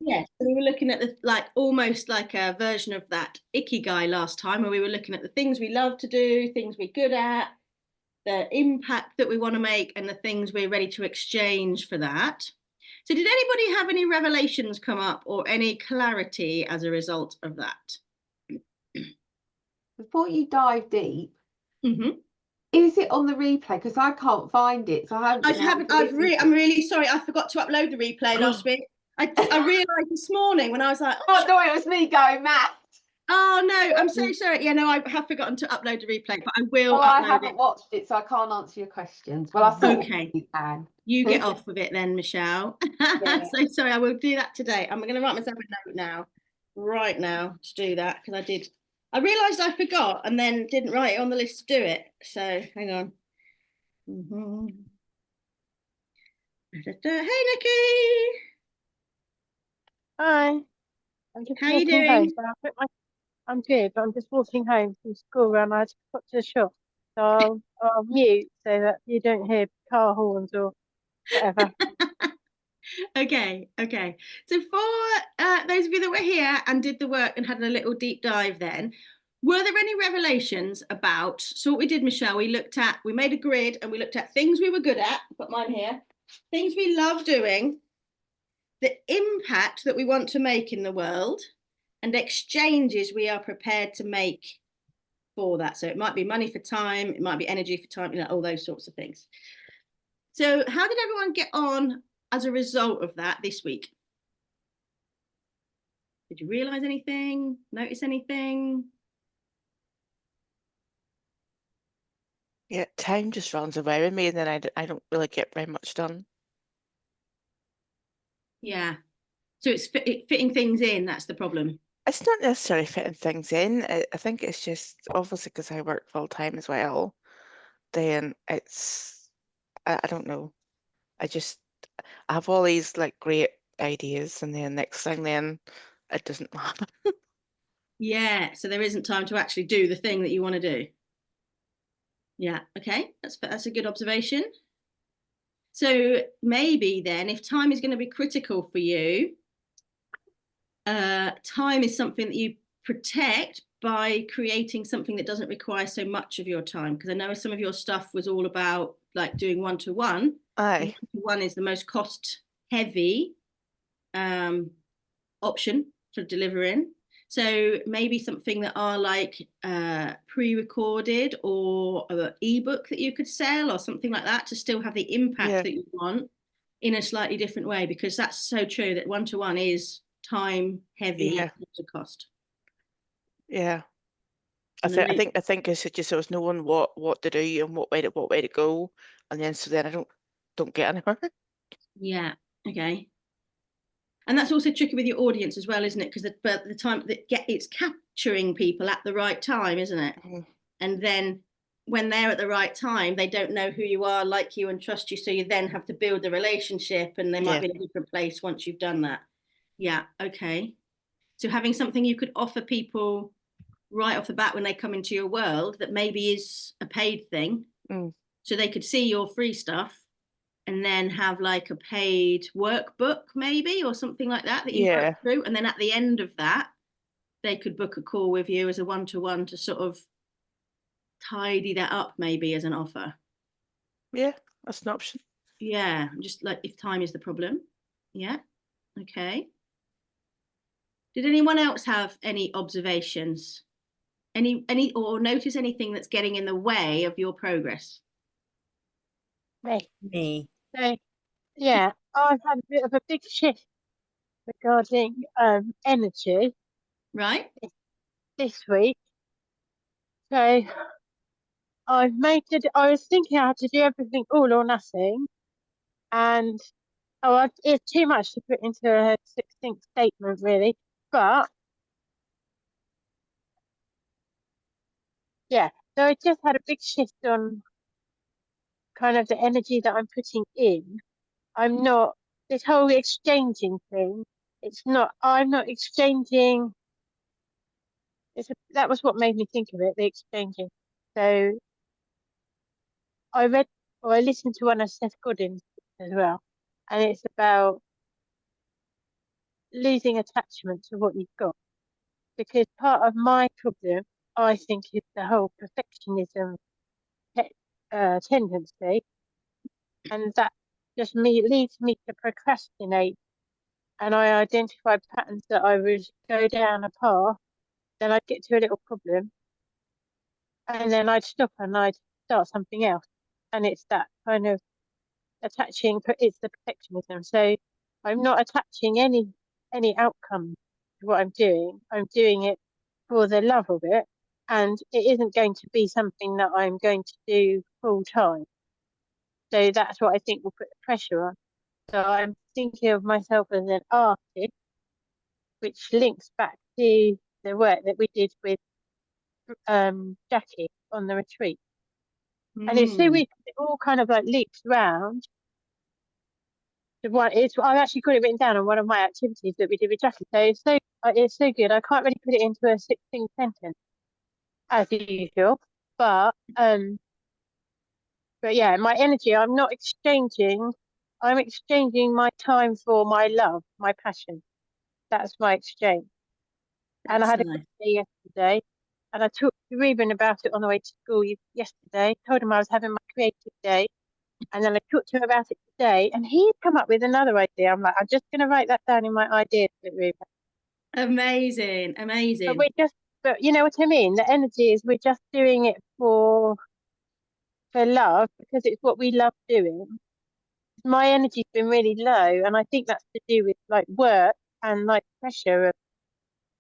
Yes, so we were looking at the like almost like a version of that Ikigai last time, where we were looking at the things we love to do, things we're good at, the impact that we want to make, and the things we're ready to exchange for that. So, did anybody have any revelations come up or any clarity as a result of that? Before you dive deep, Mm-hmm. is it on the replay? Because I can't find it, so I haven't I been able haven't. to listen to I'm it. really sorry. I forgot to upload the replay last week. I realised this morning when I was like, oh, I thought it was me going mad. oh no, I'm so sorry. Yeah, no, I have forgotten to upload the replay, but I will Well, I upload haven't it. watched it, so I can't answer your questions. Well, I sort of Okay, can. you get off with it then, Michelle. Yeah. So sorry, I will do that today. I'm going to write myself a note now, right now, to do that because I did. I realised I forgot and then didn't write it on the list to do it. So hang on. Hey, Nikki, Hi, I'm just how you walking home. doing? So I'm good, but I'm just walking home from school and I just got to the shop. So I'll mute so that you don't hear car horns or whatever. Okay, okay. So for those of you that were here and did the work and had a little deep dive then, were there any revelations about, so what we did, Michelle, we made a grid and we looked at things we were good at, I've got mine here, things we love doing, the impact that we want to make in the world, and exchanges we are prepared to make for that. So it might be money for time, it might be energy for time, all those sorts of things. So how did everyone get on as a result of that this week? Did you realize anything? Notice anything? Yeah, time just runs away with me, and then I don't really get very much done. Yeah. So it's fitting things in. That's the problem. It's not necessarily fitting things in. I think it's just obviously because I work full time as well. Then I don't know. I have all these like great ideas, and then next thing, then it doesn't happen. Yeah. So there isn't time to actually do the thing that you want to do. Yeah. Okay. That's a good observation. So maybe then, if time is going to be critical for you, time is something that you protect by creating something that doesn't require so much of your time. Because I know some of your stuff was all about like doing one-to-one. Aye. One is the most cost heavy option for delivering. So maybe something that are like pre-recorded or an ebook that you could sell or something like that to still have the impact Yeah. that you want in a slightly different way, because that's so true that one-to-one is time heavy Yeah. in terms of cost. Yeah. I And then think it's just there was knowing what to do and what way to go, and then I don't get anywhere. yeah, okay. And that's also tricky with your audience as well, isn't it? Because the time that it's capturing people at the right time, isn't it? Mhm. And then when they're at the right time, they don't know who you are, like you, and trust you. So you then have to build the relationship, and they might Yeah. be in a different place once you've done that. Yeah, okay. So having something you could offer people right off the bat when they come into your world that maybe is a paid thing, Mm. so they could see your free stuff and then have like a paid workbook maybe or something like that that you work Yeah. through, and then at the end of that they could book a call with you as a one-to-one to sort of tidy that up maybe as an offer. Yeah, that's an option. Yeah, just like if time is the problem. Yeah, okay. Did anyone else have any observations, any or notice anything that's getting in the way of your progress? Me. So yeah, I've had a bit of a big shift regarding energy Right. this week. So I was thinking I had to do everything all or nothing, and it's too much to put into a succinct statement, really. But yeah, so I just had a big shift on kind of the energy that I'm putting in. I'm not, this whole exchanging thing, I'm not exchanging. That was what made me think of it, the exchanging. So I read or I listened to one of Seth Godin's as well, and it's about losing attachment to what you've got. Because part of my problem, I think, is the whole perfectionism tendency, and that just leads me to procrastinate. And I identify patterns that I would go down a path, then I'd get to a little problem, and then I'd stop and I'd start something else. And it's that kind of it's the perfectionism. So I'm not attaching any outcome to what I'm doing. I'm doing it for the love of it, and it isn't going to be something that I'm going to do full time. So that's what I think will put the pressure on. So I'm thinking of myself as an artist, which links back to the work that we did with Jackie on the retreat. And it's so weird, it all kind of like loops round. I've actually got it written down on one of my activities that we did with Jackie. So it's so good. I can't really put it into a succinct sentence as usual, but yeah, my energy. I'm not exchanging. I'm exchanging my time for my love, my passion. That's my exchange. And I had a good day yesterday, and I talked to Ruben about it on the way to school yesterday. Told him I was having my creative day, and then I talked to him about it today, and he's come up with another idea. I'm like, I'm just going to write that down in my ideas, Ruben. Amazing, amazing. But you know what I mean? The energy is we're just doing it for love because it's what we love doing. My energy's been really low, and I think that's to do with like work and like pressure of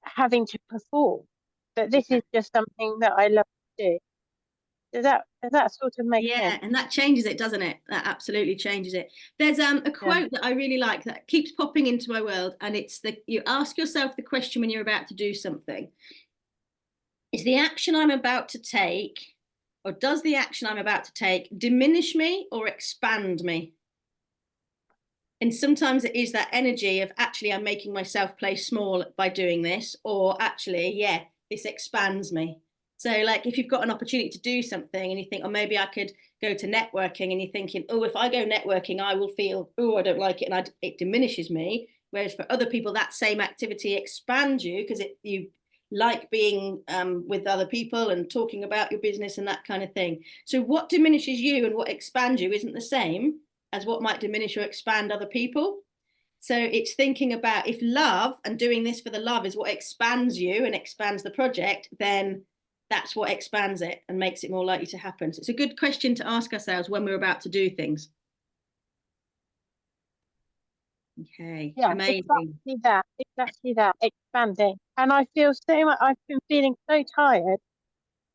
having to perform. But this is just something that I love to do. Does that sort of make sense? Yeah, and that changes it, doesn't it? That absolutely changes it. There's a quote that I really like that keeps popping into my world, and it's you ask yourself the question when you're about to do something. Is the action I'm about to take, or does the action I'm about to take diminish me or expand me? And sometimes it is that energy of actually I'm making myself play small by doing this, or actually, yeah, this expands me. So like if you've got an opportunity to do something and you think, oh, maybe I could go to networking, and you're thinking, oh, if I go networking, I will feel, oh, I don't like it, and it diminishes me. Whereas for other people, that same activity expands you because you like being with other people and talking about your business and that kind of thing. So what diminishes you and what expands you isn't the same as what might diminish or expand other people. So it's thinking about if love and doing this for the love is what expands you and expands the project, then that's what expands it and makes it more likely to happen. So it's a good question to ask ourselves when we're about to do things. Okay, yeah, amazing. Exactly that, expanding. And I feel so much, I've been feeling so tired.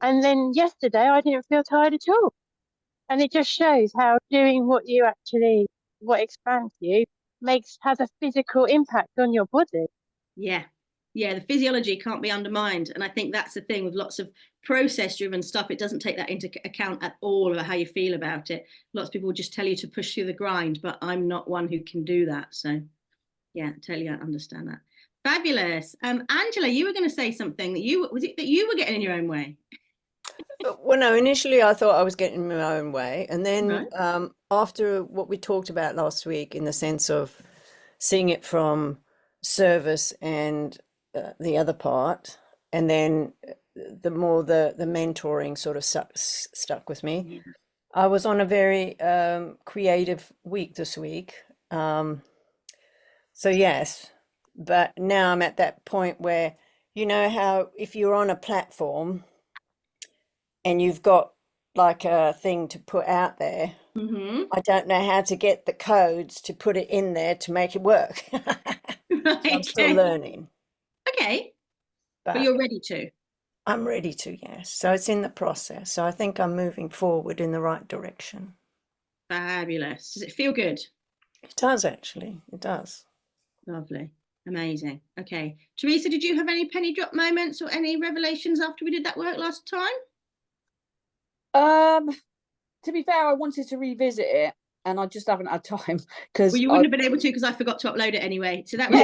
And then yesterday I didn't feel tired at all. And it just shows how doing what expands you has a physical impact on your body. Yeah, the physiology can't be undermined. And I think that's the thing with lots of process-driven stuff. It doesn't take that into account at all about how you feel about it. Lots of people will just tell you to push through the grind, but I'm not one who can do that. So yeah, totally understand that. Fabulous. Angela, you were going to say something that you were getting in your own way? Well, no, initially I thought I was getting in my own way. And then after what we talked about last week, in the sense of seeing it from service and the other part, and then the mentoring sort of stuck with me. Yeah. I was on a very creative week this week. So yes, but now I'm at that point where, you know how if you're on a platform and you've got like a thing to put out there, I don't know how to get the codes to put it in there to make it work. So I'm still learning. Okay, but you're ready to? I'm ready to, yes. So it's in the process. So I think I'm moving forward in the right direction. Fabulous. Does it feel good? It does, actually. It does. Lovely. Amazing. Okay. Teresa, did you have any penny drop moments or any revelations after we did that work last time? To be fair, I wanted to revisit it and I just haven't had time because you wouldn't have been able to because I forgot to upload it anyway. So that was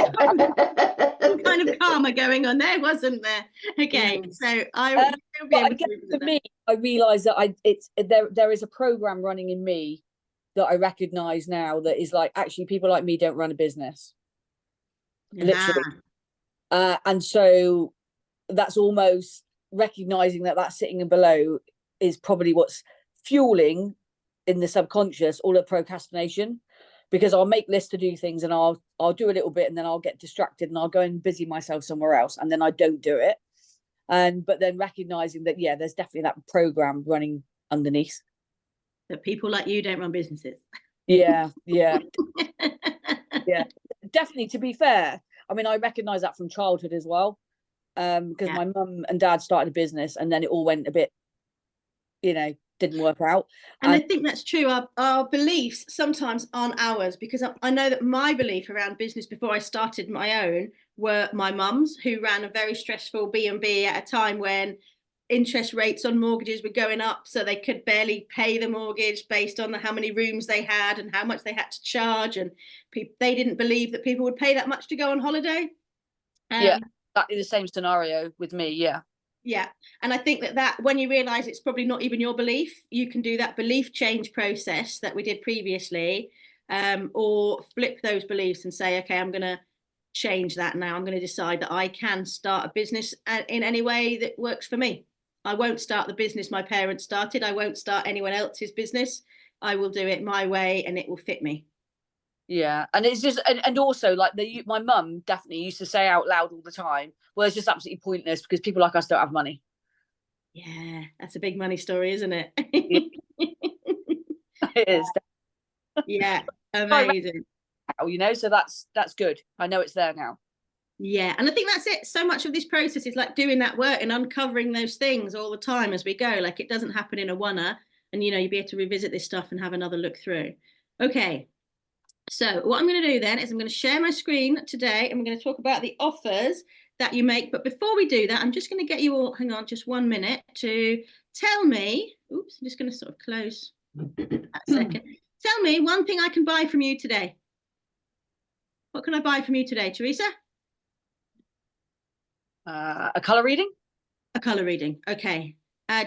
some kind of karma going on there, wasn't there? Okay, so I will be able to revisit for me, I realise that there is a program running in me that I recognise now that is like, actually people like me don't run a business. literally. Ah, And so that's almost recognizing that that sitting and below is probably what's fueling in the subconscious all the procrastination, because I'll make lists to do things and I'll do a little bit and then I'll get distracted and I'll go and busy myself somewhere else and then I don't do it. But then recognizing that, yeah, there's definitely that program running underneath. that people like you don't run businesses. Yeah, yeah, yeah, definitely. To be fair, I mean, I recognize that from childhood as well, because Yeah. my mum and dad started a business and then it all went a bit, didn't work out. And I think that's true. Our beliefs sometimes aren't ours, because I know that my belief around business before I started my own were my mum's, who ran a very stressful B&B at a time when interest rates on mortgages were going up, so they could barely pay the mortgage based on how many rooms they had and how much they had to charge, and they didn't believe that people would pay that much to go on holiday. Yeah, exactly the same scenario with me. Yeah, and I think that when you realize it's probably not even your belief, you can do that belief change process that we did previously, or flip those beliefs and say, okay, I'm going to change that now. I'm going to decide that I can start a business in any way that works for me. I won't start the business my parents started. I won't start anyone else's business. I will do it my way and it will fit me. Yeah, and it's just, and also like my mum definitely used to say out loud all the time, well, it's just absolutely pointless because people like us don't have money. Yeah, that's a big money story, isn't it? It is. Yeah, amazing. So that's good. I know it's there now. Yeah, and I think that's it. So much of this process is like doing that work and uncovering those things all the time as we go. Like, it doesn't happen in a one-er, and you'll be able to revisit this stuff and have another look through. Okay, so what I'm going to do then is I'm going to share my screen today and we're going to talk about the offers that you make. But before we do that, I'm just going to get you all, hang on just 1 minute, to tell me, oops, I'm just going to sort of close that second. Tell me one thing I can buy from you today. What can I buy from you today, Teresa? A colour reading? A colour reading, okay.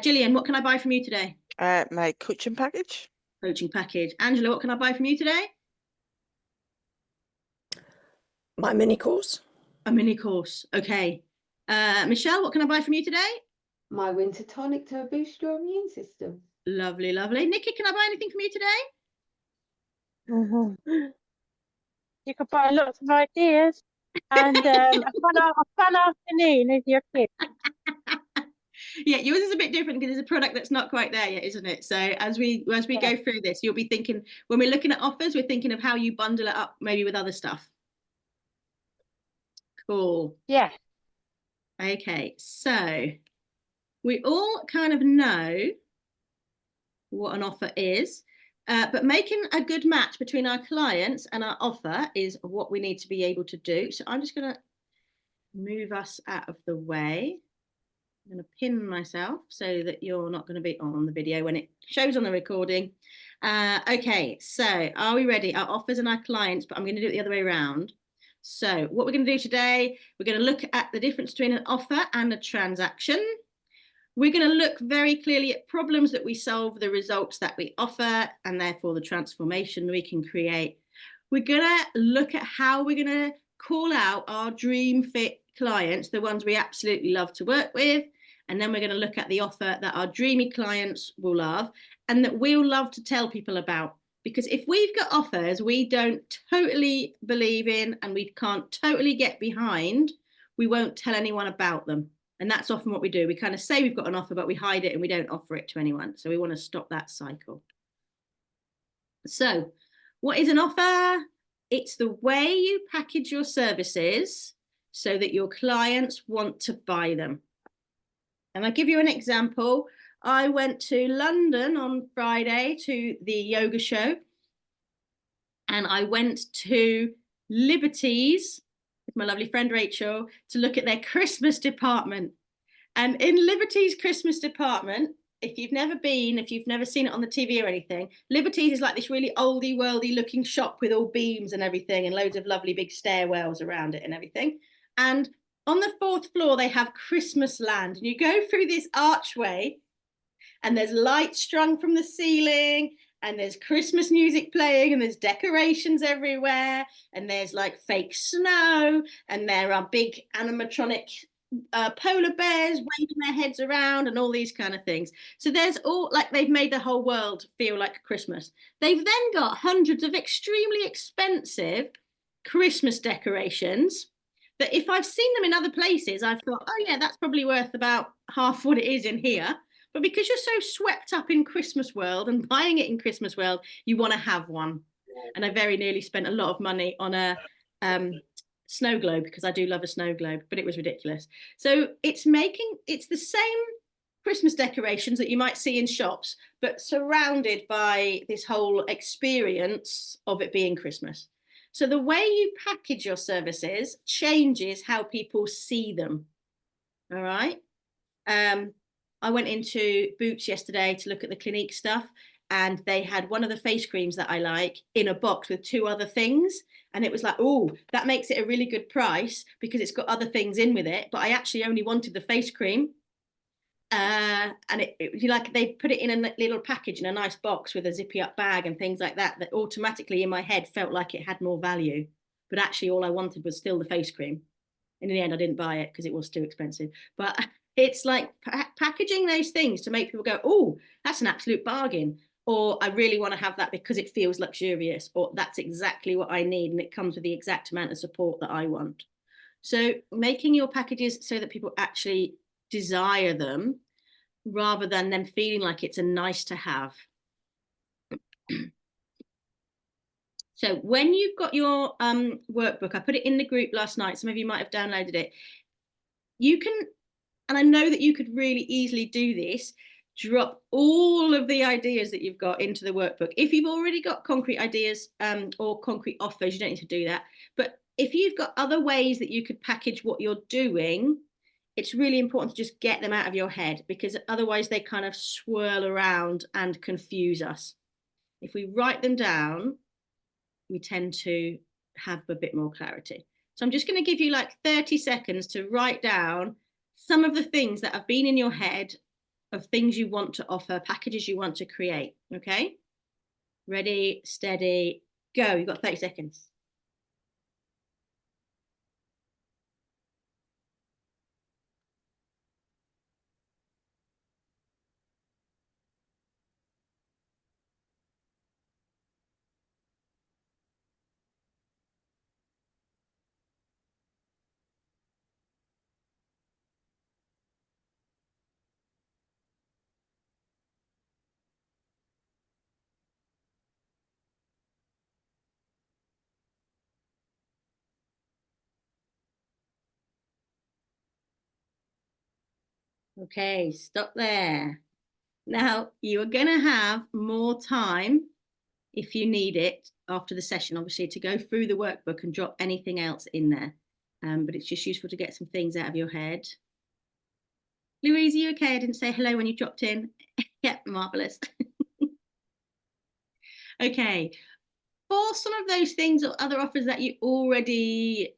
Gillian, what can I buy from you today? My coaching package. Coaching package. Angela, what can I buy from you today? My mini course. A mini course, okay. Michelle, what can I buy from you today? My winter tonic to boost your immune system. Lovely, lovely. Nikki, can I buy anything from you today? You could buy lots of ideas and a fun afternoon with your kids. Yeah, yours is a bit different because it's a product that's not quite there yet, isn't it? So as we go through this, you'll be thinking, when we're looking at offers, we're thinking of how you bundle it up maybe with other stuff. Cool. Yeah. Okay, so we all kind of know what an offer is, but making a good match between our clients and our offer is what we need to be able to do. So I'm just going to move us out of the way. I'm going to pin myself so that you're not going to be on the video when it shows on the recording. Okay, so are we ready? Our offers and our clients, but I'm going to do it the other way around. So what we're going to do today, we're going to look at the difference between an offer and a transaction. We're going to look very clearly at problems that we solve, the results that we offer, and therefore the transformation we can create. We're going to look at how we're going to call out our dream fit clients, the ones we absolutely love to work with. And then we're going to look at the offer that our dreamy clients will love and that we'll love to tell people about. Because if we've got offers we don't totally believe in and we can't totally get behind, we won't tell anyone about them. And that's often what we do. We kind of say we've got an offer, but we hide it and we don't offer it to anyone. So we want to stop that cycle. So what is an offer? It's the way you package your services so that your clients want to buy them. And I'll give you an example. I went to London on Friday to the yoga show, and I went to Liberties with my lovely friend Rachel to look at their Christmas department. And in Liberties' Christmas department, if you've never been, if you've never seen it on the TV or anything, Liberties is like this really oldie worldy looking shop with all beams and everything and loads of lovely big stairwells around it and everything. And on the 4th floor, they have Christmas Land. And you go through this archway and there's lights strung from the ceiling and there's Christmas music playing, and there's decorations everywhere, and there's like fake snow, and there are big animatronic polar bears waving their heads around and all these kind of things. So there's all like they've made the whole world feel like Christmas. They've then got hundreds of extremely expensive Christmas decorations that if I've seen them in other places, I've thought, oh yeah, that's probably worth about half what it is in here. But because you're so swept up in Christmas world and buying it in Christmas world, you want to have one. And I very nearly spent a lot of money on a snow globe, because I do love a snow globe, but it was ridiculous. So it's the same Christmas decorations that you might see in shops, but surrounded by this whole experience of it being Christmas. So the way you package your services changes how people see them. All right. I went into Boots yesterday to look at the Clinique stuff, and they had one of the face creams that I like in a box with 2 other things. And it was like, oh, that makes it a really good price because it's got other things in with it. But I actually only wanted the face cream. And they put it in a little package in a nice box with a zippy up bag and things like that, that automatically in my head felt like it had more value. But actually all I wanted was still the face cream. And in the end, I didn't buy it because it was too expensive. But it's like packaging those things to make people go, oh, that's an absolute bargain. Or I really want to have that because it feels luxurious, or that's exactly what I need. And it comes with the exact amount of support that I want. So making your packages so that people actually desire them rather than them feeling like it's a nice to have. So when you've got your workbook, I put it in the group last night. Some of you might have downloaded it. You can, and I know that you could really easily do this, drop all of the ideas that you've got into the workbook. If you've already got concrete ideas or concrete offers, you don't need to do that. But if you've got other ways that you could package what you're doing, it's really important to just get them out of your head, because otherwise they kind of swirl around and confuse us. If we write them down, we tend to have a bit more clarity. So I'm just going to give you like 30 seconds to write down some of the things that have been in your head of things you want to offer, packages you want to create. Okay? Ready, steady, go. You've got 30 seconds. Okay, stop there. Now, you are going to have more time if you need it after the session, obviously, to go through the workbook and drop anything else in there. But it's just useful to get some things out of your head. Louise, are you okay? I didn't say hello when you dropped in. Yeah, marvellous. Okay, for some of those things or other offers that you already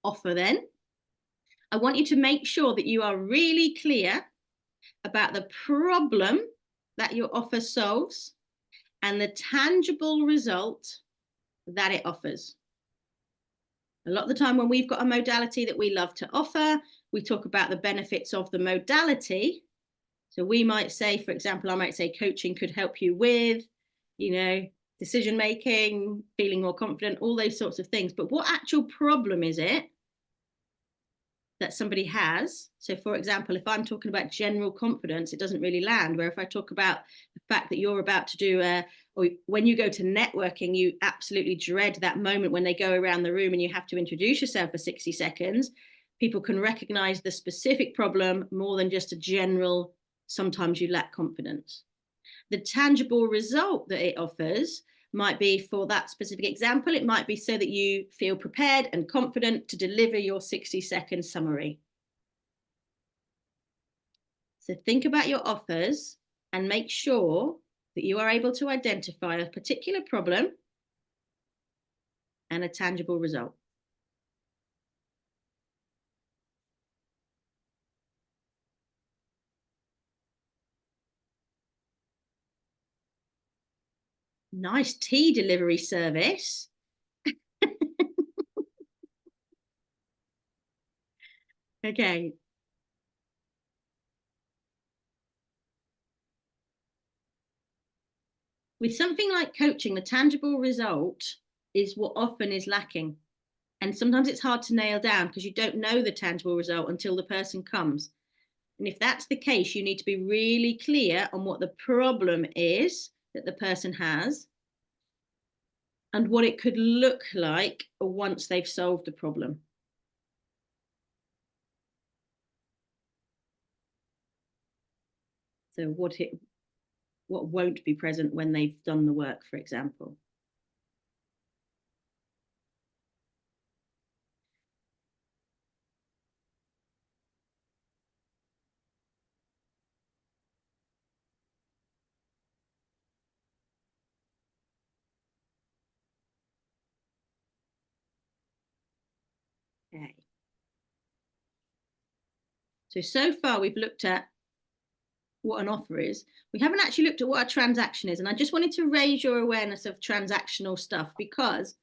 offer then, I want you to make sure that you are really clear about the problem that your offer solves and the tangible result that it offers. A lot of the time when we've got a modality that we love to offer, we talk about the benefits of the modality. So we might say, for example, I might say coaching could help you with, decision making, feeling more confident, all those sorts of things. But what actual problem is it that somebody has? So for example, if I'm talking about general confidence, it doesn't really land. Where if I talk about the fact that you're about to do or when you go to networking, you absolutely dread that moment when they go around the room and you have to introduce yourself for 60 seconds. People can recognize the specific problem more than just a general, sometimes you lack confidence. The tangible result that it offers might be, for that specific example, it might be so that you feel prepared and confident to deliver your 60-second summary. So think about your offers and make sure that you are able to identify a particular problem and a tangible result. Nice tea delivery service. Okay. With something like coaching, the tangible result is what often is lacking. And sometimes it's hard to nail down because you don't know the tangible result until the person comes. And if that's the case, you need to be really clear on what the problem is that the person has and what it could look like once they've solved the problem. So what won't be present when they've done the work, for example. Okay. So far we've looked at what an offer is. We haven't actually looked at what a transaction is. And I just wanted to raise your awareness of transactional stuff, because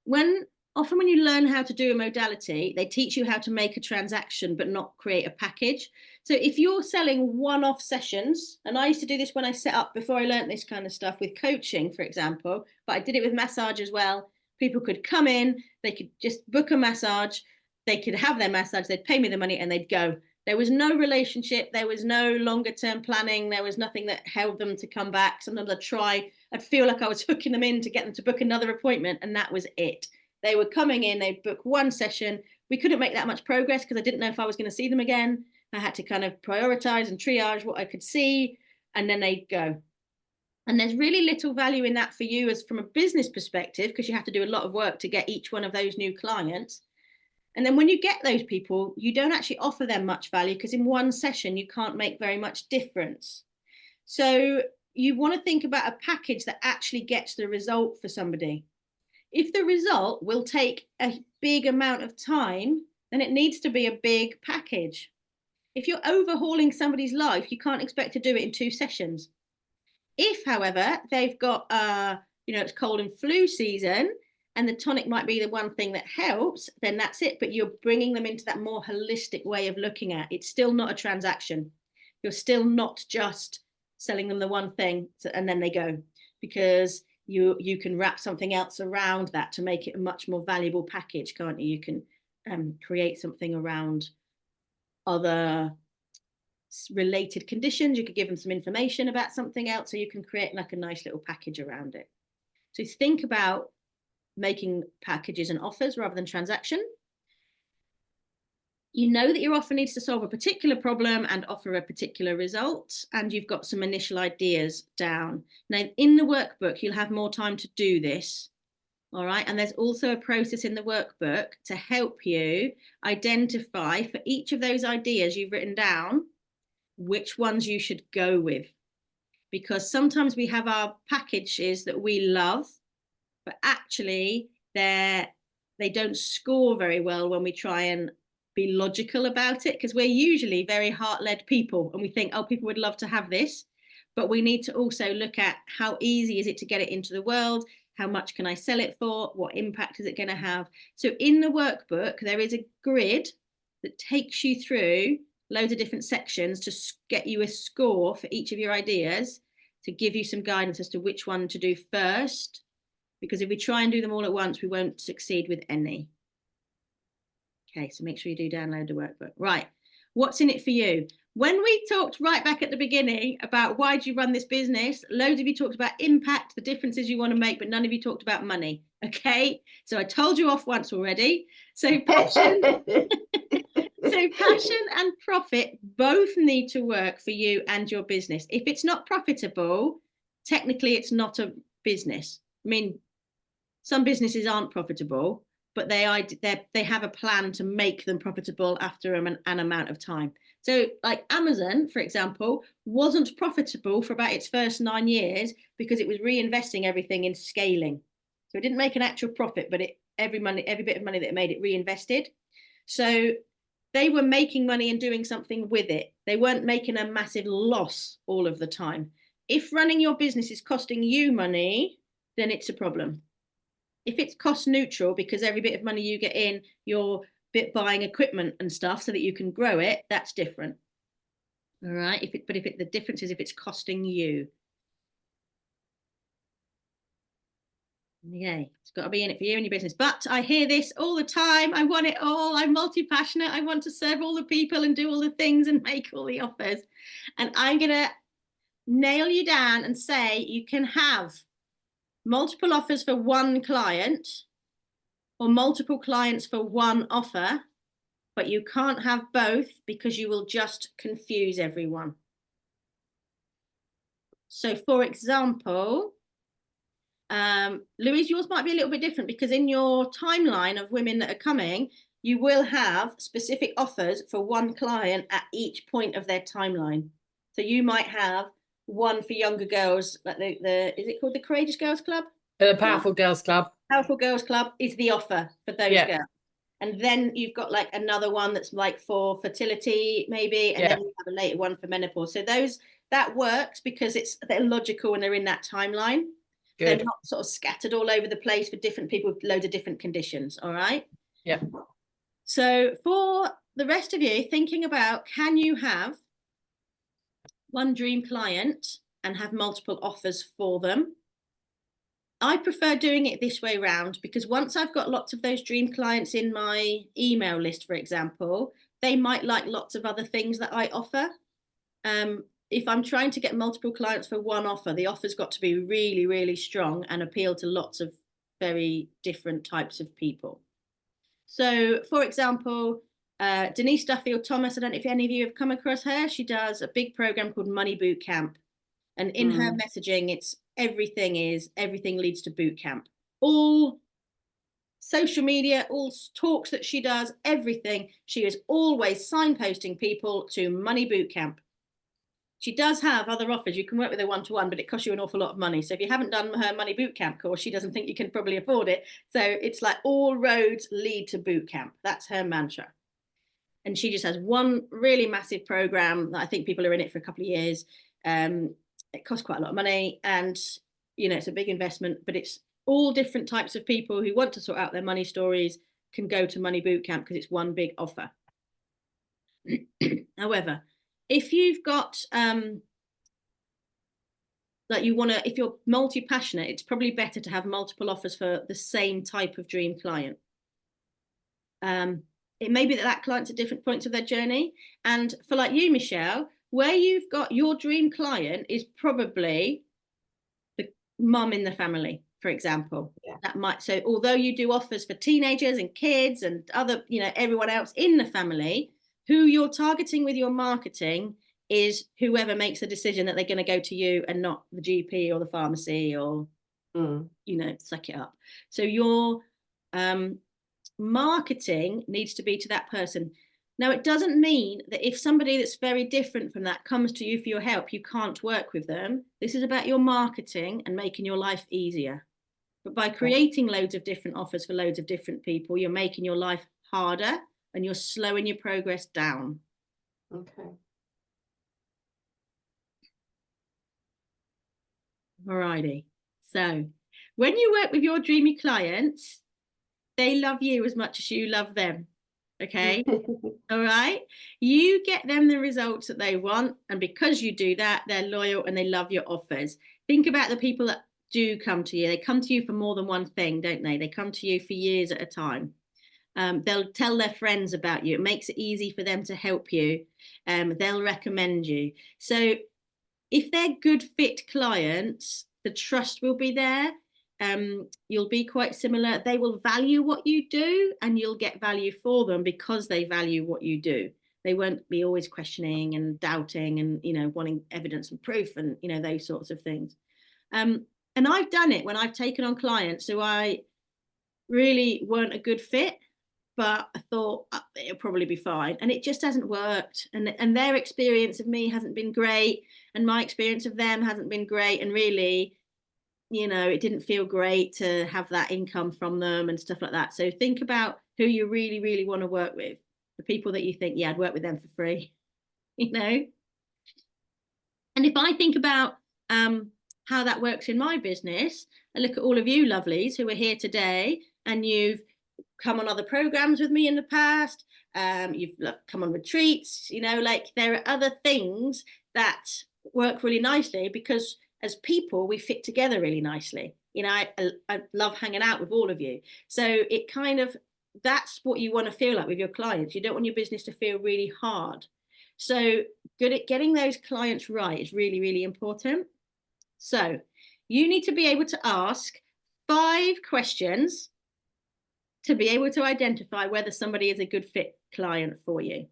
often when you learn how to do a modality, they teach you how to make a transaction but not create a package. So if you're selling one-off sessions, and I used to do this when I set up, before I learned this kind of stuff with coaching, for example, but I did it with massage as well. People could come in, they could just book a massage, they could have their massage, they'd pay me the money and they'd go. There was no relationship, there was no longer term planning, there was nothing that held them to come back. Sometimes I'd feel like I was hooking them in to get them to book another appointment, and that was it. They were coming in, they'd book one session. We couldn't make that much progress because I didn't know if I was going to see them again. I had to kind of prioritize and triage what I could see, and then they'd go. And there's really little value in that for you as from a business perspective, because you have to do a lot of work to get each one of those new clients. And then when you get those people, you don't actually offer them much value, because in one session, you can't make very much difference. So you want to think about a package that actually gets the result for somebody. If the result will take a big amount of time, then it needs to be a big package. If you're overhauling somebody's life, you can't expect to do it in 2 sessions. If, however, they've got, it's cold and flu season, and the tonic might be the one thing that helps, then that's it. But you're bringing them into that more holistic way of looking at it. It's still not a transaction. You're still not just selling them the one thing and then they go, because you can wrap something else around that to make it a much more valuable package, can't you? You can create something around other related conditions. You could give them some information about something else, so you can create like a nice little package around it. So think about making packages and offers rather than transaction. You know that your offer needs to solve a particular problem and offer a particular result, and you've got some initial ideas down. Now, in the workbook, you'll have more time to do this, all right? And there's also a process in the workbook to help you identify for each of those ideas you've written down, which ones you should go with. Because sometimes we have our packages that we love, but actually they don't score very well when we try and be logical about it, because we're usually very heart-led people and we think, oh, people would love to have this, but we need to also look at how easy is it to get it into the world, how much can I sell it for, what impact is it going to have. So in the workbook there is a grid that takes you through loads of different sections to get you a score for each of your ideas, to give you some guidance as to which one to do first, because if we try and do them all at once, we won't succeed with any. Okay, so make sure you do download the workbook. Right, what's in it for you? When we talked right back at the beginning about why do you run this business, loads of you talked about impact, the differences you want to make, but none of you talked about money. Okay, so I told you off once already. So passion, passion and profit both need to work for you and your business. If it's not profitable, technically it's not a business. I mean, some businesses aren't profitable, but they have a plan to make them profitable after an amount of time. So like Amazon, for example, wasn't profitable for about its first 9 years because it was reinvesting everything in scaling. So it didn't make an actual profit, but every bit of money that it made, it reinvested. So they were making money and doing something with it. They weren't making a massive loss all of the time. if running your business is costing you money, then it's a problem. If it's cost neutral, because every bit of money you get in, you're buying equipment and stuff so that you can grow it, that's different. All right. The difference is if it's costing you. Yeah, it's got to be in it for you and your business. But I hear this all the time. I want it all. I'm multi-passionate. I want to serve all the people and do all the things and make all the offers. And I'm going to nail you down and say you can have multiple offers for one client or multiple clients for one offer, but you can't have both because you will just confuse everyone. So for example, Louise, yours might be a little bit different because in your timeline of women that are coming, you will have specific offers for one client at each point of their timeline. So you might have one for younger girls, like is it called the Courageous Girls Club? The Powerful Girls Club. Powerful Girls Club is the offer for those girls. And then you've got like another one that's like for fertility, maybe, and then you have a later one for menopause. So that works because they're logical and they're in that timeline. Good. They're not sort of scattered all over the place for different people with loads of different conditions. All right. Yeah. So for the rest of you, thinking about, can you have one dream client and have multiple offers for them? I prefer doing it this way round because once I've got lots of those dream clients in my email list, for example, they might like lots of other things that I offer. If I'm trying to get multiple clients for one offer, the offer's got to be really, really strong and appeal to lots of very different types of people. So, for example, Denise Duffield Thomas, I don't know if any of you have come across her. She does a big program called Money Boot Camp. And in her messaging, it's everything leads to boot camp. All social media, all talks that she does, everything. She is always signposting people to Money Boot Camp. She does have other offers. You can work with her one-to-one, but it costs you an awful lot of money. So if you haven't done her Money Boot Camp course, she doesn't think you can probably afford it. So it's like all roads lead to boot camp. That's her mantra. And she just has one really massive program that I think people are in it for a couple of years. It costs quite a lot of money and, it's a big investment, but it's all different types of people who want to sort out their money stories can go to Money Boot Camp because it's one big offer. However, if you've got, if you're multi-passionate, it's probably better to have multiple offers for the same type of dream client. It may be that client's at different points of their journey. And for like you, Michelle, where you've got your dream client is probably the mum in the family, for example. Yeah. So although you do offers for teenagers and kids and other, everyone else in the family, who you're targeting with your marketing is whoever makes the decision that they're going to go to you and not the GP or the pharmacy or, suck it up. So your marketing needs to be to that person. Now, it doesn't mean that if somebody that's very different from that comes to you for your help, you can't work with them. This is about your marketing and making your life easier. But by creating loads of different offers for loads of different people, you're making your life harder and you're slowing your progress down. Okay. Alrighty. So when you work with your dreamy clients, they love you as much as you love them. Okay. All right. You get them the results that they want. And because you do that, they're loyal and they love your offers. Think about the people that do come to you. They come to you for more than one thing, don't they? They come to you for years at a time. They'll tell their friends about you. It makes it easy for them to help you. They'll recommend you. So if they're good fit clients, the trust will be there. You'll be quite similar. They will value what you do and you'll get value for them because they value what you do. They won't be always questioning and doubting and, wanting evidence and proof and, those sorts of things. And I've done it when I've taken on clients who I really weren't a good fit, but I thought it'll probably be fine. And it just hasn't worked. And their experience of me hasn't been great. And my experience of them hasn't been great. And really, it didn't feel great to have that income from them and stuff like that. So think about who you really, really want to work with. The people that you think, I'd work with them for free, And if I think about how that works in my business. I look at all of you lovelies who are here today, and you've come on other programs with me in the past. You've come on retreats, you know, like there are other things that work really nicely because as people, we fit together really nicely. You know, I love hanging out with all of you. So it kind of, that's what you want to feel like with your clients. You don't want your business to feel really hard. So good at getting those clients right is really, really important. So you need to be able to ask 5 questions to be able to identify whether somebody is a good fit client for you.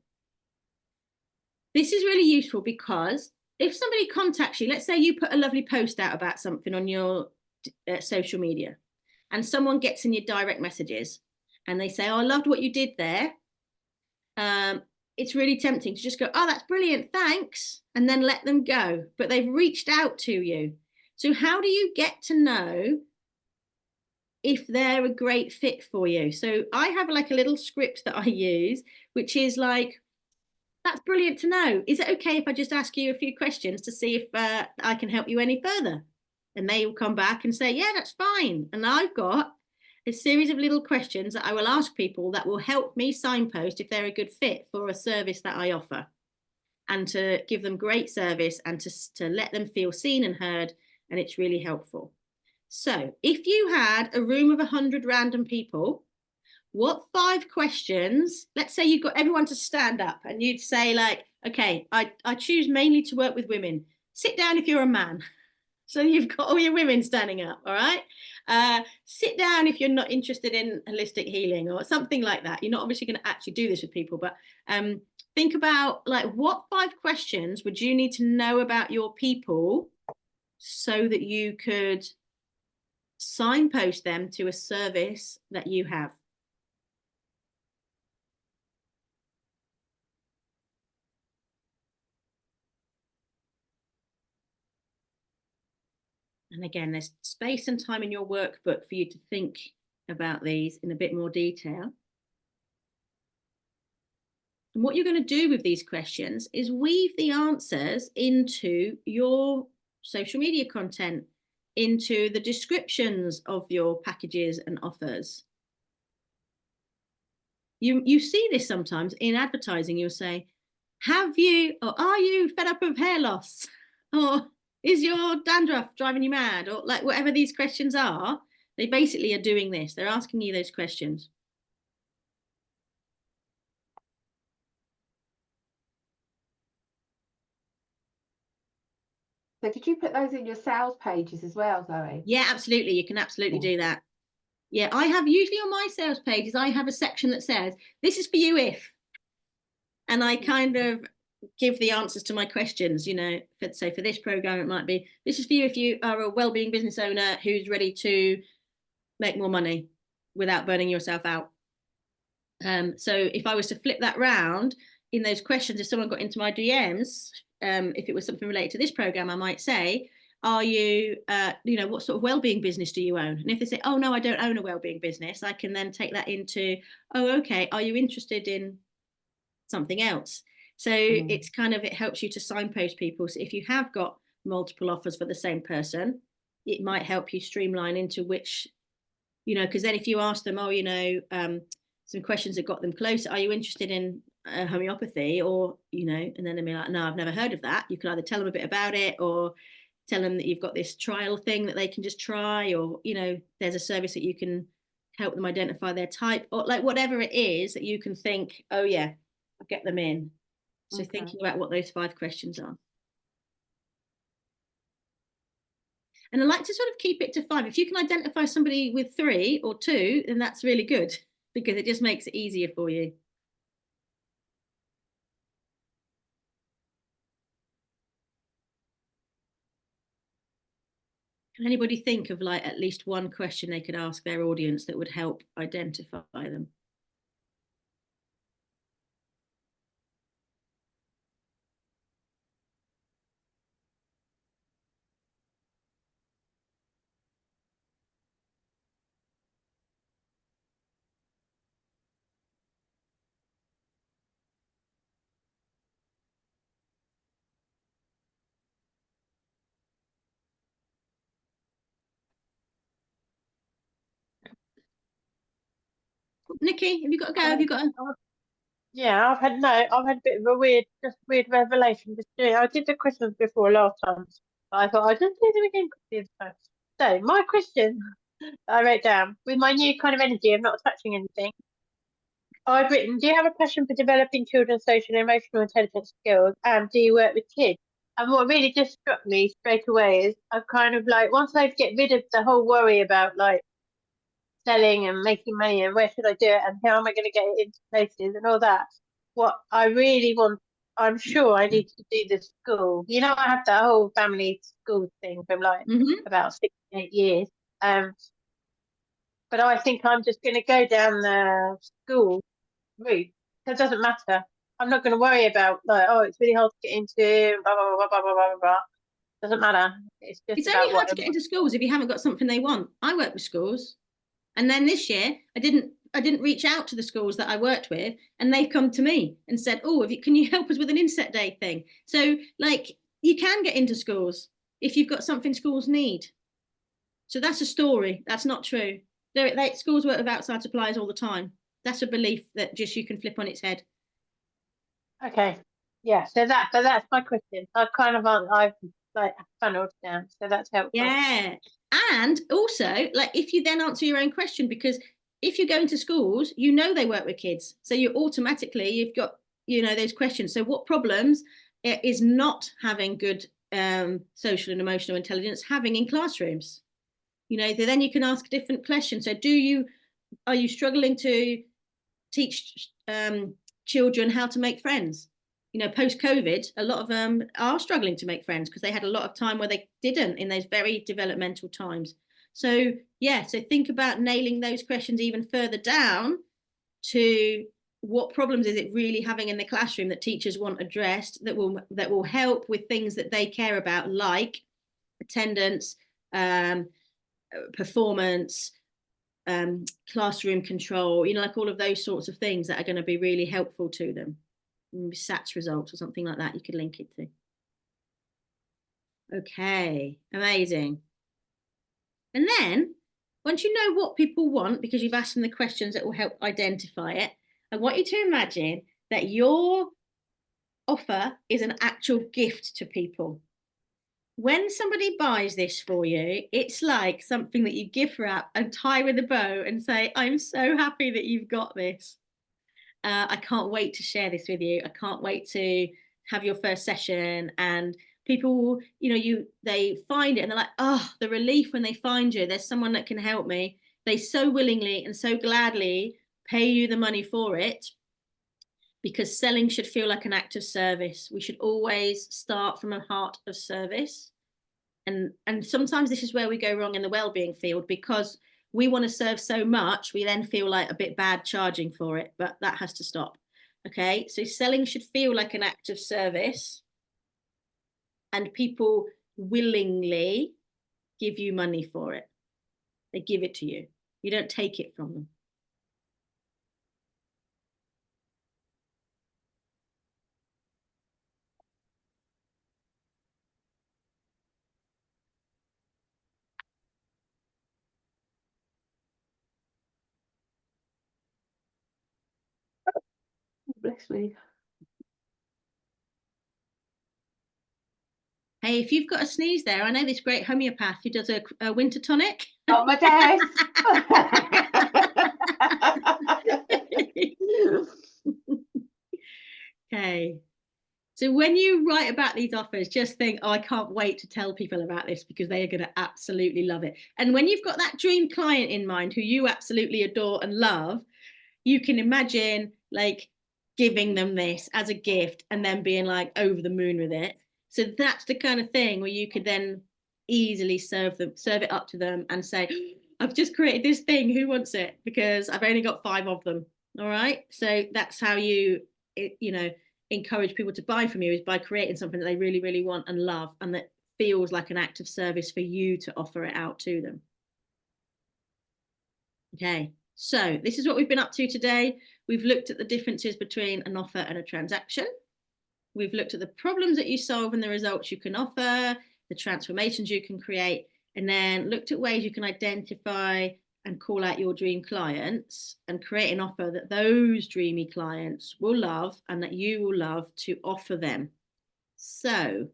This is really useful because if somebody contacts you, let's say you put a lovely post out about something on your social media and someone gets in your direct messages and they say, oh, I loved what you did there. It's really tempting to just go, oh, that's brilliant, thanks, and then let them go. But they've reached out to you. So how do you get to know if they're a great fit for you? So I have like a little script that I use, which is like, that's brilliant to know. Is it okay if I just ask you a few questions to see if I can help you any further? And they will come back and say, yeah, that's fine. And I've got a series of little questions that I will ask people that will help me signpost if they're a good fit for a service that I offer, and to give them great service and to let them feel seen and heard. And it's really helpful. So if you had a room of 100 random people, what 5 questions, let's say you got everyone to stand up and you'd say like, okay, I choose mainly to work with women. Sit down if you're a man. So you've got all your women standing up, all right? Sit down if you're not interested in holistic healing or something like that. You're not obviously going to actually do this with people, but think about like what 5 questions would you need to know about your people so that you could signpost them to a service that you have. And again, there's space and time in your workbook for you to think about these in a bit more detail. And what you're going to do with these questions is weave the answers into your social media content, into the descriptions of your packages and offers. You see this sometimes in advertising. You'll say, have you or are you fed up of hair loss? Or is your dandruff driving you mad? Or like whatever these questions are, they basically are doing this. They're asking you those questions. So could you put those in your sales pages as well, Zoe? Yeah, absolutely. You can absolutely do that. Yeah, I have usually on my sales pages, I have a section that says, this is for you if. And I kind of give the answers to my questions, you know, so for this program, it might be, this is for you if you are a wellbeing business owner who's ready to make more money without burning yourself out. So if I was to flip that round in those questions, if someone got into my DMs, if it was something related to this program, I might say, are you, you know, what sort of wellbeing business do you own? And if they say, oh, no, I don't own a wellbeing business, I can then take that into, oh, okay, are you interested in something else? So it's kind of, it helps you to signpost people. So if you have got multiple offers for the same person, it might help you streamline into which, you know, because then if you ask them, oh, you know, some questions that got them closer, are you interested in homeopathy? Or, you know, and then they'll be like, no, I've never heard of that. You can either tell them a bit about it or tell them that you've got this trial thing that they can just try, or, you know, there's a service that you can help them identify their type, or like whatever it is that you can think, oh yeah, I'll get them in. So thinking about what those 5 questions are. And I like to sort of keep it to 5. If you can identify somebody with 3 or 2, then that's really good because it just makes it easier for you. Can anybody think of like at least one question they could ask their audience that would help identify them? Nikki, have you got to go? Have you got to? Yeah, I've had a bit of a weird revelation just doing. I did the questions before last time, but I thought I'd just do them again quickly this time. So my question I wrote down with my new kind of energy of not touching anything. I've written, do you have a passion for developing children's social and emotional intelligence skills? And do you work with kids? And what really just struck me straight away is I've kind of like, once I get rid of the whole worry about like selling and making money and where should I do it and how am I going to get it into places and all that, what I really want, I'm sure I need to do the school. You know, I have that whole family school thing from like about 6 to 8 years. But I think I'm just going to go down the school route. It doesn't matter. I'm not going to worry about like, oh, it's really hard to get into, blah blah blah blah blah blah blah. Doesn't matter. It's just It's only hard to get into schools if you haven't got something they want. I work with schools, and then this year I didn't reach out to the schools that I worked with, and they've come to me and said, oh, can you help us with an inset day thing? So like you can get into schools if you've got something schools need. So that's a story. That's not true. Schools work with outside suppliers all the time. That's a belief that just you can flip on its head. Okay. Yeah. So that's my question. I've like funneled down. So that's helpful. Yeah. And also, like, if you then answer your own question, because if you go into schools, you know they work with kids. So you've got, those questions. So what problems is not having good social and emotional intelligence having in classrooms? Then you can ask a different question. So are you struggling to teach children how to make friends? Post-COVID, a lot of them are struggling to make friends because they had a lot of time where they didn't in those very developmental times. So think about nailing those questions even further down to what problems is it really having in the classroom that teachers want addressed that will help with things that they care about, like attendance, performance, classroom control, like all of those sorts of things that are going to be really helpful to them. SATs results or something like that you could link it to. Okay, amazing. And then once you know what people want, because you've asked them the questions that will help identify it, I want you to imagine that your offer is an actual gift to people. When somebody buys this for you, it's like something that you gift wrap and tie with a bow and say, I'm so happy that you've got this. I can't wait to share this with you. I can't wait to have your first session. And people, they find it and they're like, oh, the relief when they find you, there's someone that can help me. They so willingly and so gladly pay you the money for it, because selling should feel like an act of service. We should always start from a heart of service. And sometimes this is where we go wrong in the wellbeing field, because we want to serve so much, we then feel like a bit bad charging for it, but that has to stop. Okay, so selling should feel like an act of service, and people willingly give you money for it. They give it to you. You don't take it from them. Bless me. Hey, if you've got a sneeze there, I know this great homeopath who does a winter tonic. On my desk. Okay. So when you write about these offers, just think, oh, I can't wait to tell people about this because they are going to absolutely love it. And when you've got that dream client in mind who you absolutely adore and love, you can imagine like giving them this as a gift and then being like over the moon with it. So that's the kind of thing where you could then easily serve it up to them and say, I've just created this thing, who wants it? Because I've only got 5 of them. All right. So that's how you encourage people to buy from you, is by creating something that they really, really want and love, and that feels like an act of service for you to offer it out to them. Okay, so this is what we've been up to today. We've looked at the differences between an offer and a transaction. We've looked at the problems that you solve and the results you can offer, the transformations you can create, and then looked at ways you can identify and call out your dream clients and create an offer that those dreamy clients will love and that you will love to offer them. So I'm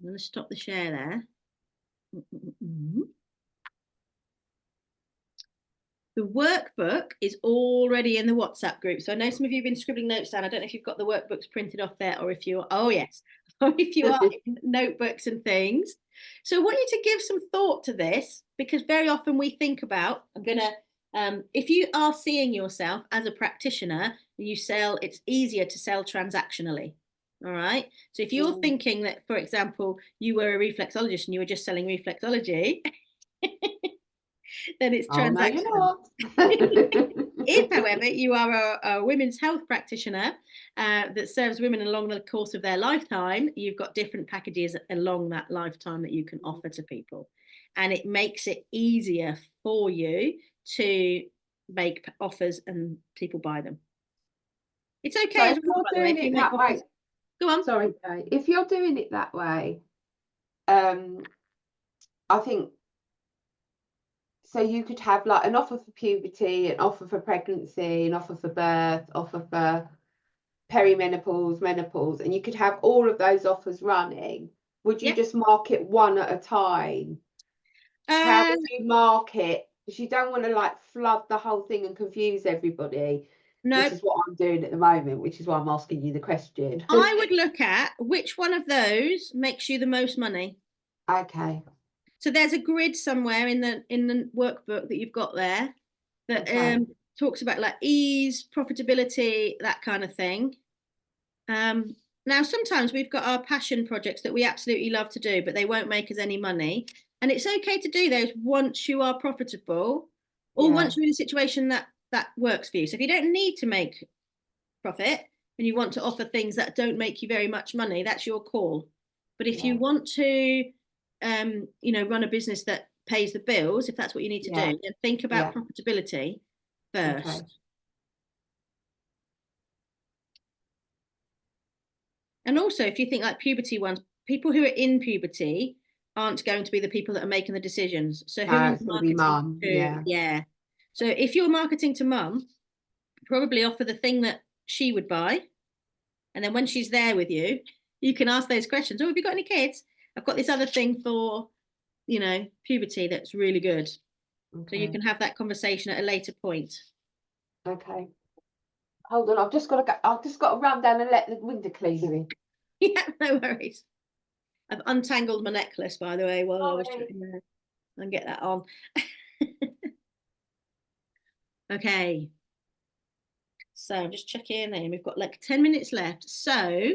going to stop the share there. The workbook is already in the WhatsApp group. So I know some of you have been scribbling notes down. I don't know if you've got the workbooks printed off there or if you're, oh yes, or if you are in notebooks and things. So I want you to give some thought to this, because very often we think about, if you are seeing yourself as a practitioner, you sell, it's easier to sell transactionally. All right. So if you're thinking that, for example, you were a reflexologist and you were just selling reflexology, then it's transactional. If, however, you are a women's health practitioner that serves women along the course of their lifetime, you've got different packages along that lifetime that you can offer to people. And it makes it easier for you to make offers and people buy them. It's okay. So if you're doing it that way, go on. Sorry, Jay. If you're doing it that way, I think, so you could have like an offer for puberty, an offer for pregnancy, an offer for birth, offer for perimenopause, menopause, and you could have all of those offers running. Would you just mark it one at a time? How would you mark it? Because you don't want to like flood the whole thing and confuse everybody. No. Which is what I'm doing at the moment, which is why I'm asking you the question. I would look at which one of those makes you the most money. Okay. So there's a grid somewhere in the workbook that you've got there that talks about like ease, profitability, that kind of thing. Now, sometimes we've got our passion projects that we absolutely love to do, but they won't make us any money. And it's okay to do those once you are profitable or once you're in a situation that works for you. So if you don't need to make profit and you want to offer things that don't make you very much money, that's your call. But if you want to run a business that pays the bills, if that's what you need to do, then think about profitability first. Okay. And also, if you think like puberty ones, people who are in puberty aren't going to be the people that are making the decisions. So who are you marketing mum, to? Yeah. So if you're marketing to mum, probably offer the thing that she would buy. And then when she's there with you, you can ask those questions. Oh, have you got any kids? I've got this other thing for, puberty that's really good. Okay. So you can have that conversation at a later point. Okay. Hold on, I've just got to run down and let the window cleaner in. Yeah, no worries. I've untangled my necklace, by the way, while I was trying to and get that on. Okay. So I'm just checking in. We've got like 10 minutes left. So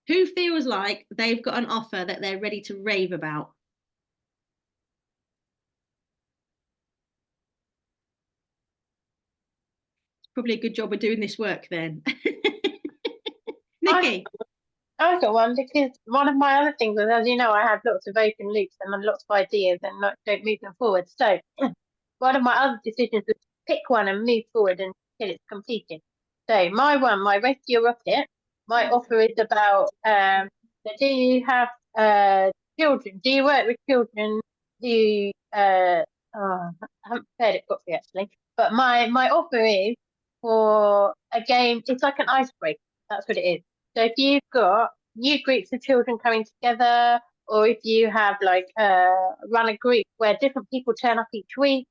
who feels like they've got an offer that they're ready to rave about? It's probably a good job we're doing this work then. Nikki? I've got one, because one of my other things is, as you know, I have lots of open loops and lots of ideas and don't move them forward. So one of my other decisions was to pick one and move forward until it's completed. So my Race to Your Rocket, my offer is about, do you have children? Do you work with children? Do you, I haven't prepared it properly actually, but my offer is for a game, it's like an icebreaker, that's what it is. So if you've got new groups of children coming together, or if you have like run a group where different people turn up each week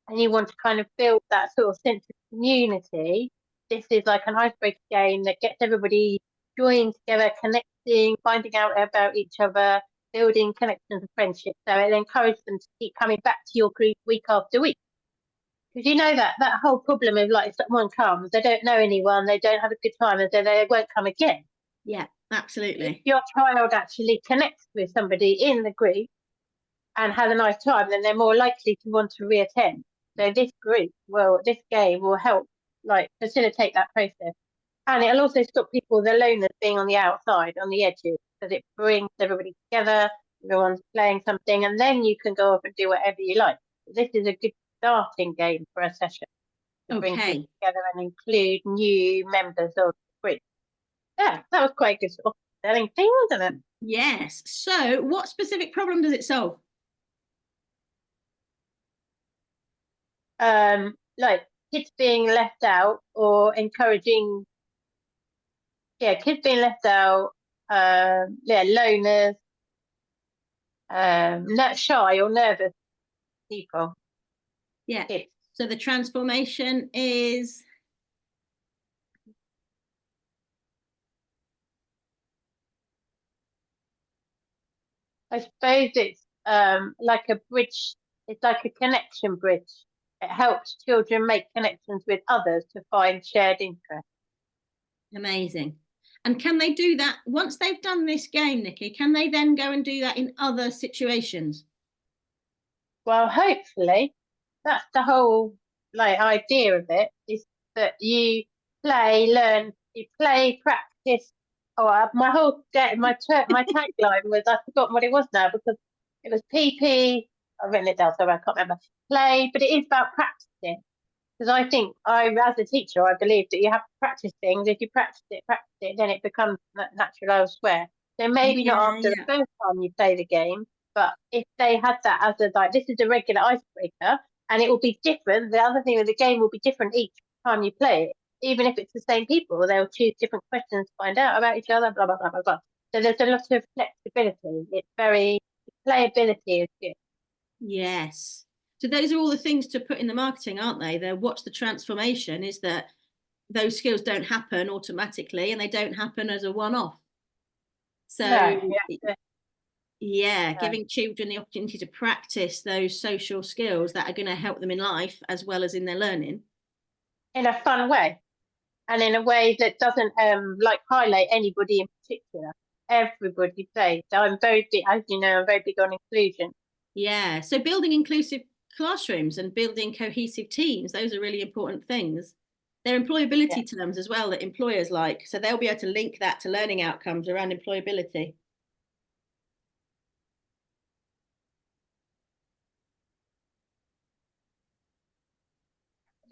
and you want to kind of build that sort of sense of community, this is like an icebreaker game that gets everybody joined together, connecting, finding out about each other, building connections and friendships. So it encourages them to keep coming back to your group week after week. Because you know that whole problem of like, someone comes, they don't know anyone, they don't have a good time, and so they won't come again. Yeah, absolutely. If your child actually connects with somebody in the group and has a nice time, then they're more likely to want to reattend. So this game will help like facilitate that process. And it'll also stop people, the loners, being on the outside, on the edges, because it brings everybody together, everyone's playing something, and then you can go off and do whatever you like. This is a good starting game for a session to bring people together and include new members of the group. Yeah, that was quite a good sort of selling thing, wasn't it? Yes. So what specific problem does it solve? like kids being left out or encouraging, kids being left out, loners, not shy or nervous people. Yeah. Kids. So the transformation is. I suppose it's like a bridge. It's like a connection bridge. It helps children make connections with others to find shared interests. Amazing. And can they do that once they've done this game, Nikki? Can they then go and do that in other situations? Well, hopefully, that's the whole idea of it, is that you play, learn, you play, practice. Oh, my whole my tagline was, I forgot what it was now because it was PP. I've written it down, so I can't remember. Play, but it is about practicing. Because I think as a teacher, I believe that you have to practice things. If you practice it, then it becomes natural elsewhere. So maybe not after the first time you play the game, but if they had that as this is a regular icebreaker, and it will be different. The other thing is the game will be different each time you play it. Even if it's the same people, they'll choose different questions to find out about each other, blah, blah, blah, blah, blah. So there's a lot of flexibility. It's very, playability is good. Yes. So those are all the things to put in the marketing, aren't they? What's the transformation is that those skills don't happen automatically and they don't happen as a one-off. So giving children the opportunity to practice those social skills that are going to help them in life as well as in their learning. In a fun way. And in a way that doesn't highlight anybody in particular. Everybody plays. So I'm very big, as you know, I'm very big on inclusion. Yeah. So building inclusive classrooms and building cohesive teams, those are really important things. They're employability terms as well that employers like. So they'll be able to link that to learning outcomes around employability.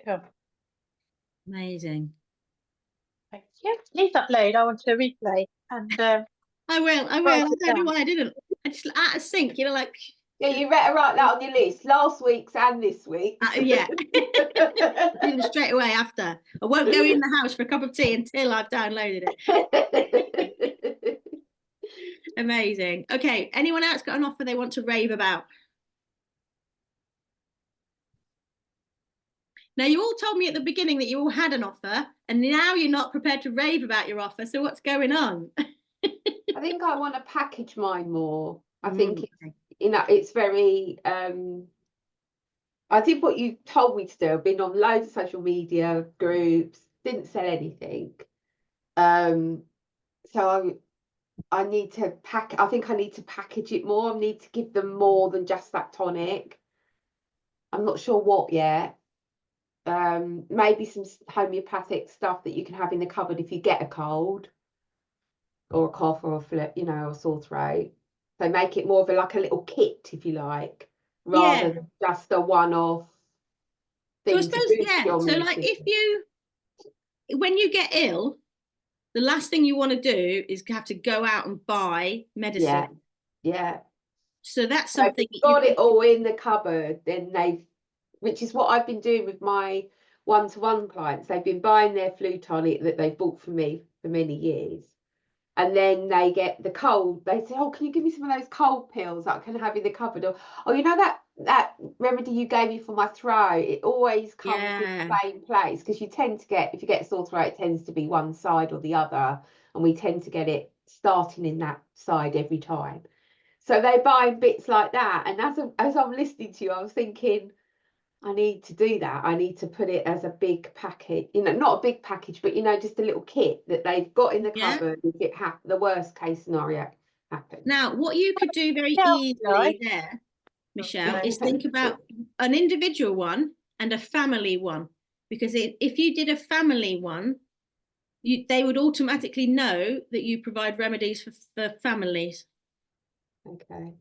Cool. Amazing. Thank you. Please upload. I want to replay. And I will. I don't know why I didn't. I just out of sync, Yeah, you better write that on your list. Last week's and this week. Yeah. Straight away after. I won't go in the house for a cup of tea until I've downloaded it. Amazing. Okay. Anyone else got an offer they want to rave about? Now, you all told me at the beginning that you all had an offer, and now you're not prepared to rave about your offer. So what's going on? I think I want to package mine more. I think it's very. I did what you told me to do. I've been on loads of social media groups. Didn't sell anything. So I need to I think I need to package it more. I need to give them more than just that tonic. I'm not sure what yet. Maybe some homeopathic stuff that you can have in the cupboard if you get a cold or a cough or a flip, or sore throat. So make it more of a little kit, if you like, rather than just a one-off thing. So I suppose, when you get ill, the last thing you want to do is have to go out and buy medicine. Yeah. So that's something. If you've got it all in the cupboard, then which is what I've been doing with my one-to-one clients. They've been buying their flu tonic that they've bought for me for many years. And then they get the cold. They say, "Oh, can you give me some of those cold pills that I can have in the cupboard?" Or, "Oh, that remedy you gave me for my throat, it always comes in the same place." Because you tend to get, if you get a sore throat, it tends to be one side or the other. And we tend to get it starting in that side every time. So they buy bits like that. And as I'm listening to you, I was thinking, I need to do that. I need to put it as a big package, not a big package, but just a little kit that they've got in the cupboard if it the worst case scenario happens. Now, what you could do very easily there, Michelle, is think about an individual one and a family one, because if you did a family one, they would automatically know that you provide remedies for families. Okay.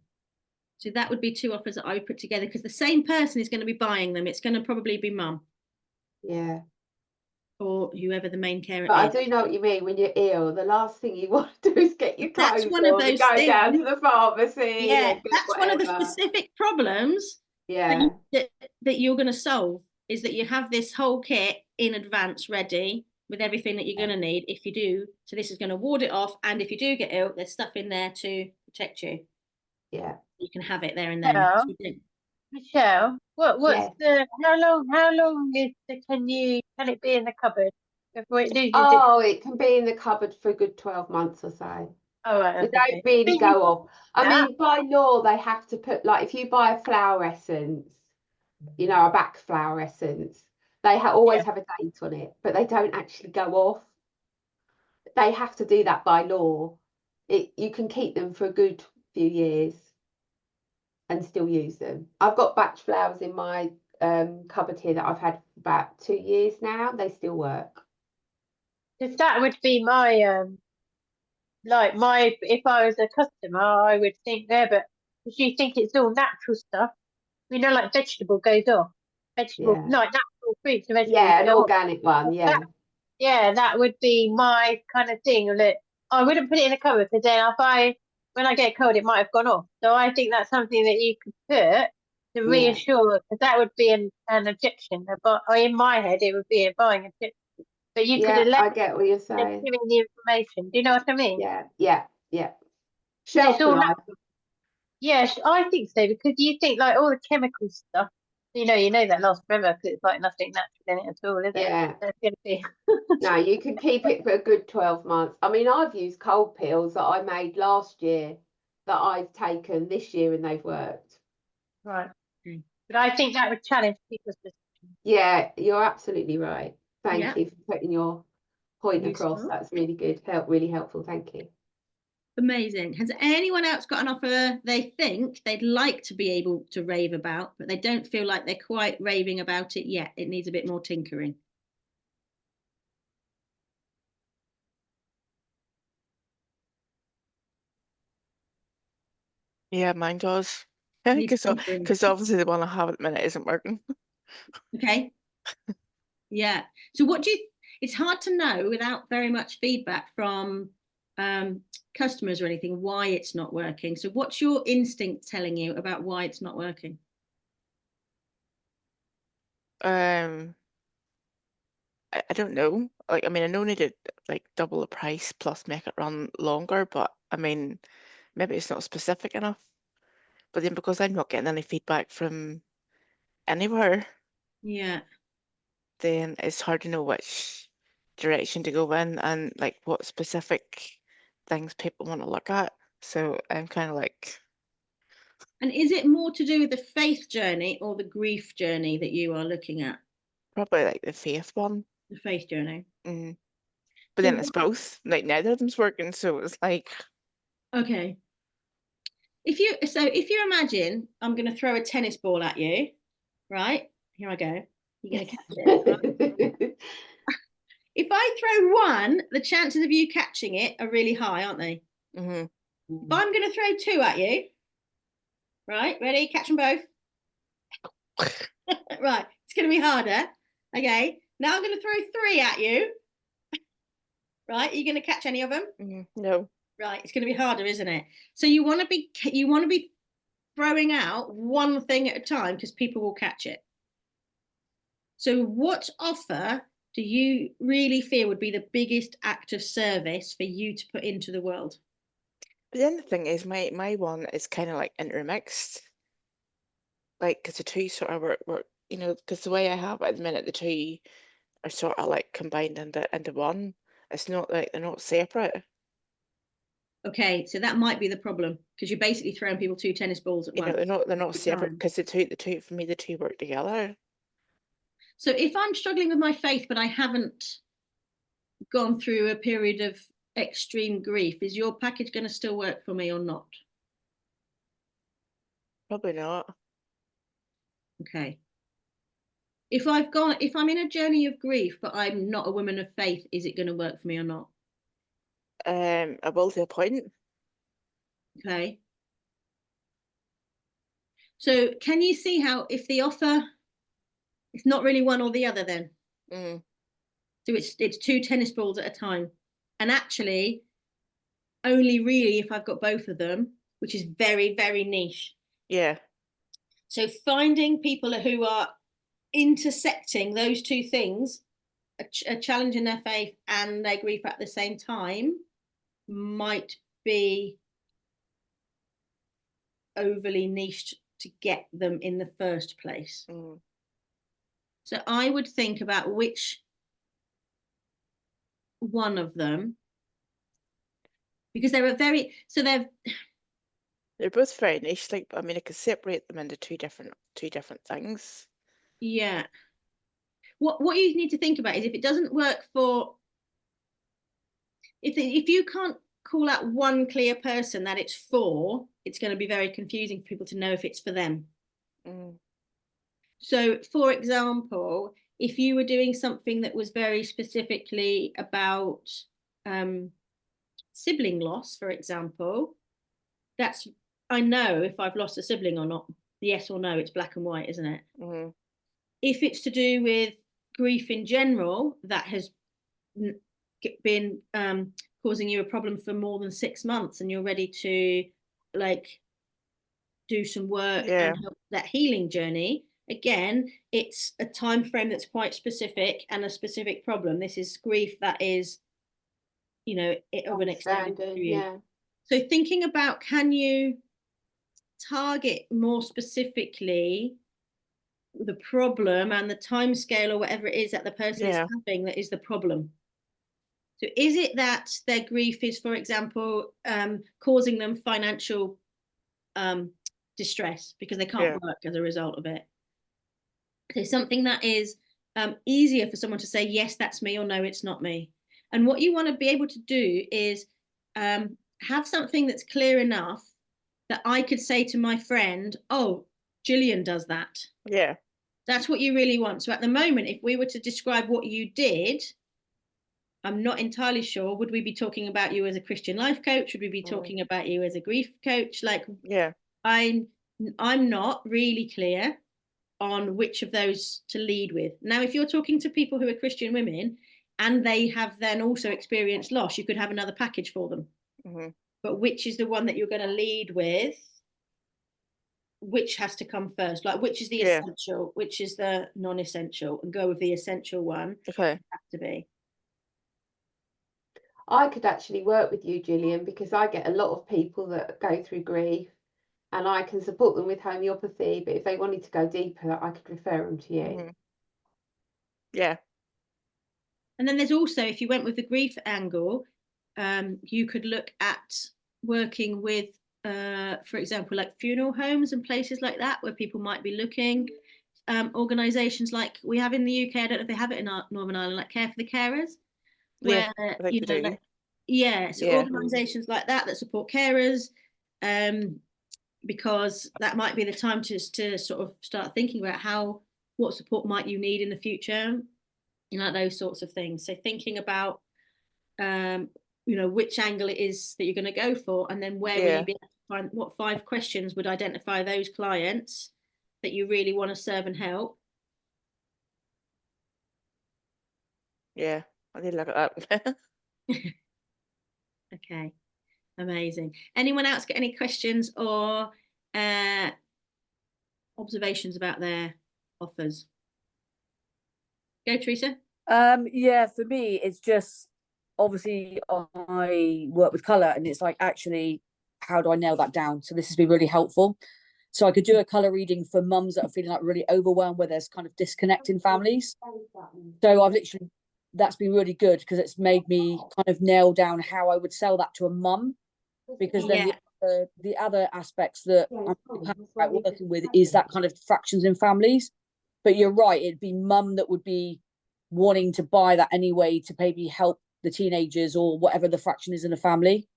So that would be two offers that I would put together, because the same person is going to be buying them. It's going to probably be mum. Yeah. Or whoever the main carer but is. I do know what you mean. When you're ill, the last thing you want to do is get your clothes on and go things. Down to the pharmacy. Yeah, that's one of the specific problems that you're going to solve. is that you have this whole kit in advance ready with everything that you're going to need if you do. So this is going to ward it off. And if you do get ill, there's stuff in there to protect you. Yeah. You can have it there and then. Yeah. So you don't- Michelle, what's Yeah. how long is can it be in the cupboard before it loses its? Oh, it can be in the cupboard for a good 12 months or so. Oh, right, They okay. don't really go off. I Yeah. mean, by law, they have to put, like, if you buy a flower essence, you know, a back flower essence, they always have a date on it, but they don't actually go off. They have to do that by law. You can keep them for a good few years and still use them. I've got batch flowers in my cupboard here that I've had for about 2 years now. They still work. Because that would be my if I was a customer, I would think there, but if you think it's all natural stuff, you know, like vegetable goes off. Vegetable, Yeah. like natural fruits and vegetables Yeah, an go off. organic one. Yeah. Yeah, that would be my kind of thing. That I wouldn't put it in a cupboard because then when I get cold, it might have gone off. So I think that's something that you could put to reassure, because that would be an objection. But in my head, it would be a buying objection. But you could Yeah, I elect get what you're just saying. giving the information. Do you know what I mean? Yeah. Shelf It's all life. Yes, I think so, because you think like all the chemical stuff, you know that lasts forever because it's like nothing natural in it at all, is it? Yeah. So it's gonna be No, you can keep it for a good 12 months. I mean, I've used cold pills that I made last year that I've taken this year and they've worked. right. But I think that would challenge people's perception. Yeah, you're absolutely right. Thank Yeah. you for putting your point across. Useful. That's really good. Really helpful. Thank you. Amazing. Has anyone else got an offer they think they'd like to be able to rave about, but they don't feel like they're quite raving about it yet? It needs a bit more tinkering. Yeah, mine does. Needs tinkering. Because obviously the one I have at the minute isn't working. Okay. Yeah. So it's hard to know without very much feedback from customers or anything why it's not working. So what's your instinct telling you about why it's not working? I don't know. Like, I mean, I know I need to like double the price plus make it run longer, but I mean, maybe it's not specific enough. But then because I'm not getting any feedback from anywhere, Yeah. then it's hard to know which direction to go in and like what specific things people want to look at. So I'm kind of like, And is it more to do with the faith journey or the grief journey that you are looking at? probably like the faith one. The faith journey. But So then it's both. Like neither of them's working, so it's like, okay. If you imagine I'm going to throw a tennis ball at you, right? Here I go. You're going to catch it. Right? If I throw one, the chances of you catching it are really high, aren't they? mhm. If I'm going to throw two at you, right? Ready? Catch them both. Right. It's going to be harder. Okay. Now I'm going to throw three at you. Right? Are you going to catch any of them? No. Right. It's going to be harder, isn't it? So you want to be throwing out one thing at a time because people will catch it. So what offer do you really feel would be the biggest act of service for you to put into the world? But then the thing is, my one is kind of like intermixed. Like, because the two sort of work, you know, because the way I have it at the minute, the two are sort of like combined into one. It's not like they're not separate. Okay, so that might be the problem because you're basically throwing people two tennis balls at You know, once. they're not separate time. because the two for me, the two work together. So if I'm struggling with my faith, but I haven't gone through a period of extreme grief, is your package going to still work for me or not? Probably not. Okay. If I'm in a journey of grief, but I'm not a woman of faith, is it going to work for me or not? I will to a point. Okay. So can you see how if the offer, it's not really one or the other then? Mm. So it's two tennis balls at a time. And actually, only really if I've got both of them, which is very, very niche. Yeah. So finding people who are intersecting those two things, a challenge in their faith and their grief at the same time, might be overly niched to get them in the first place. Mm. So I would think about which one of them, because they're They're both very niche. Like, I mean, I could separate them into two different things. yeah. What you need to think about is, if it doesn't work for, if you can't call out one clear person that it's for, it's going to be very confusing for people to know if it's for them. Mm. So, for example, if you were doing something that was very specifically about sibling loss, for example, that's, I know if I've lost a sibling or not. Yes or no, it's black and white, isn't it? Mm. If it's to do with grief in general, that has been causing you a problem for more than 6 months, and you're ready to like do some work Yeah. and help that healing journey, again, it's a time frame that's quite specific and a specific problem. This is grief that is, you know, of an extended Standard, period. yeah. So thinking about, can you target more specifically the problem and the time scale or whatever it is that the person is having that is the problem? So is it that their grief is, for example, causing them financial distress because they can't work as a result of it? So something that is easier for someone to say, yes, that's me, or no, it's not me. And what you want to be able to do is have something that's clear enough that I could say to my friend, oh, Gillian does that. Yeah. That's what you really want. So at the moment, if we were to describe what you did, I'm not entirely sure. Would we be talking about you as a Christian life coach? Would we be talking about you as a grief coach? Like, yeah, I'm not really clear on which of those to lead with. Now, if you're talking to people who are Christian women and they have then also experienced loss, you could have another package for them. Mm-hmm. But which is the one that you're going to lead with? Which has to come first? Like, which is the essential, which is the non-essential, and go with the essential one. Okay. It has to be. I could actually work with you, Gillian, because I get a lot of people that go through grief, and I can support them with homeopathy, but if they wanted to go deeper, I could refer them to you. Mm-hmm. Yeah. And then there's also, if you went with the grief angle, you could look at working with, for example, like funeral homes and places like that, where people might be looking, organisations like we have in the UK, I don't know if they have it in Northern Ireland, like Care for the Carers, where, I think they do. So organisations like that support carers, because that might be the time to sort of start thinking about what support might you need in the future, those sorts of things. So thinking about which angle it is that you're going to go for, and then where will you be able to find, what 5 questions would identify those clients that you really want to serve and help. Yeah, I need to look at that. Okay, amazing. Anyone else got any questions or observations about their offers? Go, Teresa. Yeah, for me, it's just, obviously I work with colour, and it's like, actually, how do I nail that down? So this has been really helpful. So I could do a colour reading for mums that are feeling like really overwhelmed, where there's kind of disconnect in families. So I've literally, that's been really good, because it's made me kind of nail down how I would sell that to a mum, because then the other aspects that I'm passionate about working with is that kind of fractions in families. But you're right, it'd be mum that would be wanting to buy that anyway, to maybe help the teenagers or whatever the fraction is in a family.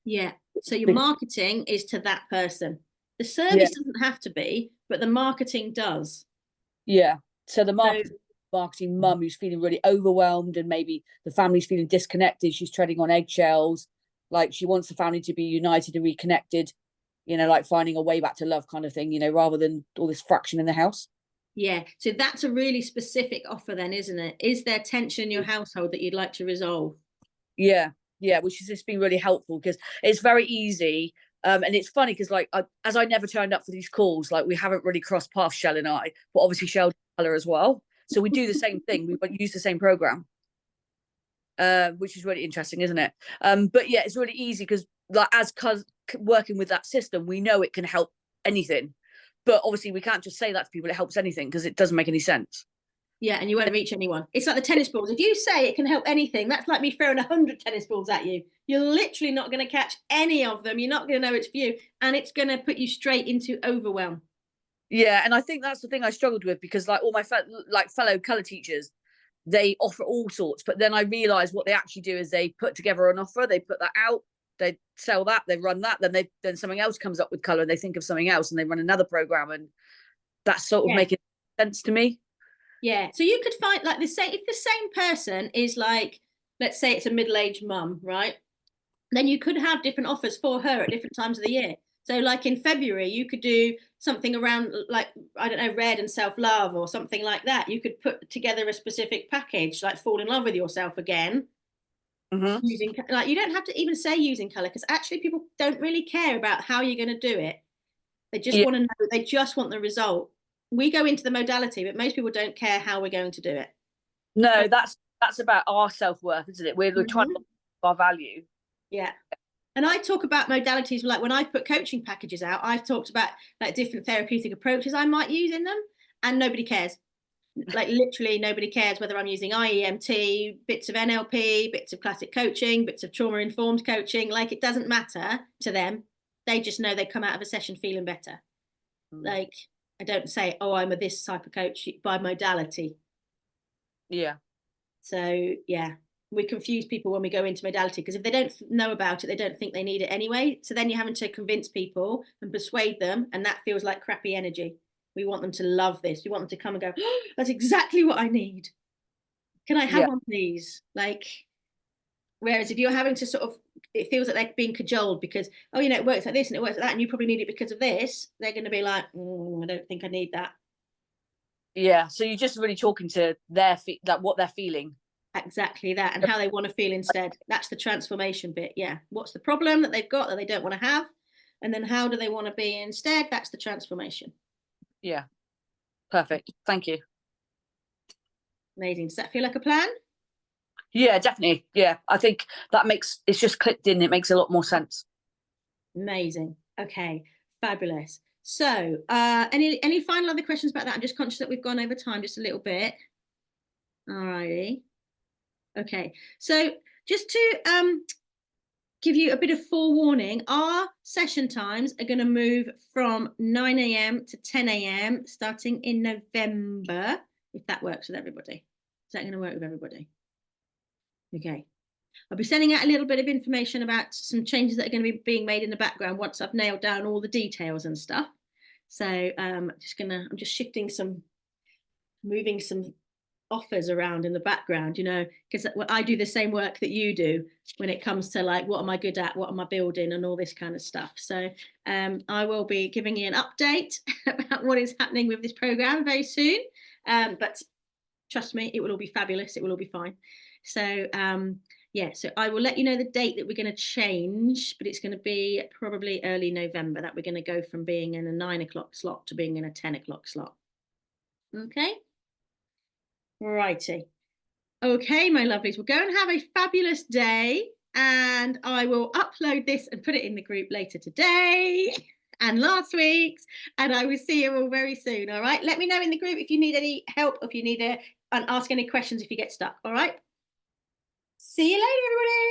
Yeah, so your marketing is to that person. The service doesn't have to be, but the marketing does. Yeah, so the marketing mum who's feeling really overwhelmed, and maybe the family's feeling disconnected, she's treading on eggshells, like she wants the family to be united and reconnected, like finding a way back to love kind of thing, rather than all this fraction in the house. Yeah, so that's a really specific offer then, isn't it? Is there tension in your household that you'd like to resolve? Yeah, which has just been really helpful, because it's very easy. And it's funny because, like, as I never turned up for these calls, like, we haven't really crossed paths, Shell and I, but obviously Shell color as well. So we do the same thing. We use the same program, which is really interesting, isn't it? But yeah, it's really easy because like as working with that system, we know it can help anything. But obviously we can't just say that to people, it helps anything, because it doesn't make any sense. Yeah, and you won't reach anyone. It's like the tennis balls. If you say it can help anything, that's like me throwing 100 tennis balls at you. You're literally not going to catch any of them. You're not going to know it's for you. And it's going to put you straight into overwhelm. Yeah, and I think that's the thing I struggled with, because like all my fellow colour teachers, they offer all sorts. But then I realised what they actually do is they put together an offer, they put that out, they sell that, they run that, then something else comes up with colour and they think of something else and they run another programme, and that's sort of making sense to me. Yeah, so you could find like if the same person is like, let's say it's a middle-aged mum, right? Then you could have different offers for her at different times of the year. So like in February, you could do something around like, I don't know, red and self-love or something like that. You could put together a specific package, like fall in love with yourself again. Using like, you don't have to even say using color, because actually people don't really care about how you're going to do it. They just want to know, they just want the result. We go into the modality, but most people don't care how we're going to do it. No, that's about our self-worth, isn't it? We're trying to our value. Yeah. And I talk about modalities, like when I've put coaching packages out, I've talked about like different therapeutic approaches I might use in them, and nobody cares. Like literally nobody cares whether I'm using IEMT, bits of NLP, bits of classic coaching, bits of trauma-informed coaching. Like it doesn't matter to them. They just know they come out of a session feeling better. Like I don't say, oh, I'm this type of coach by modality. Yeah. So yeah, we confuse people when we go into modality, because if they don't know about it, they don't think they need it anyway. So then you're having to convince people and persuade them, and that feels like crappy energy. We want them to love this. We want them to come and go, oh, that's exactly what I need. Can I have one, please? Like, whereas if you're having to sort of, it feels like they're being cajoled because, oh, you know, it works like this and it works like that, and you probably need it because of this. They're going to be like, I don't think I need that. Yeah. So you're just really talking to their like what they're feeling. Exactly that, and how they want to feel instead. That's the transformation bit. Yeah. What's the problem that they've got that they don't want to have? And then how do they want to be instead? That's the transformation. Yeah. Perfect. Thank you. Amazing. Does that feel like a plan? Yeah, definitely. Yeah. I think it's just clicked in. It makes a lot more sense. Amazing. Okay. Fabulous. So any final other questions about that? I'm just conscious that we've gone over time just a little bit. All righty. Okay. So just to give you a bit of forewarning, our session times are going to move from 9 a.m. to 10 a.m. starting in November, if that works with everybody. Is that going to work with everybody? Okay. I'll be sending out a little bit of information about some changes that are going to be being made in the background once I've nailed down all the details and stuff. So I'm just moving some offers around in the background, you know, because I do the same work that you do when it comes to like, what am I good at? What am I building and all this kind of stuff. So I will be giving you an update about what is happening with this program very soon. But trust me, it will all be fabulous. It will all be fine. So yeah, so I will let you know the date that we're going to change, but it's going to be probably early November that we're going to go from being in a 9 o'clock slot to being in a 10 o'clock slot. Okay. Righty. Okay, my lovelies, we'll go and have a fabulous day, and I will upload this and put it in the group later today and last week's, and I will see you all very soon. All right, let me know in the group if you need any help, if you need and ask any questions if you get stuck. All right, see you later, everybody.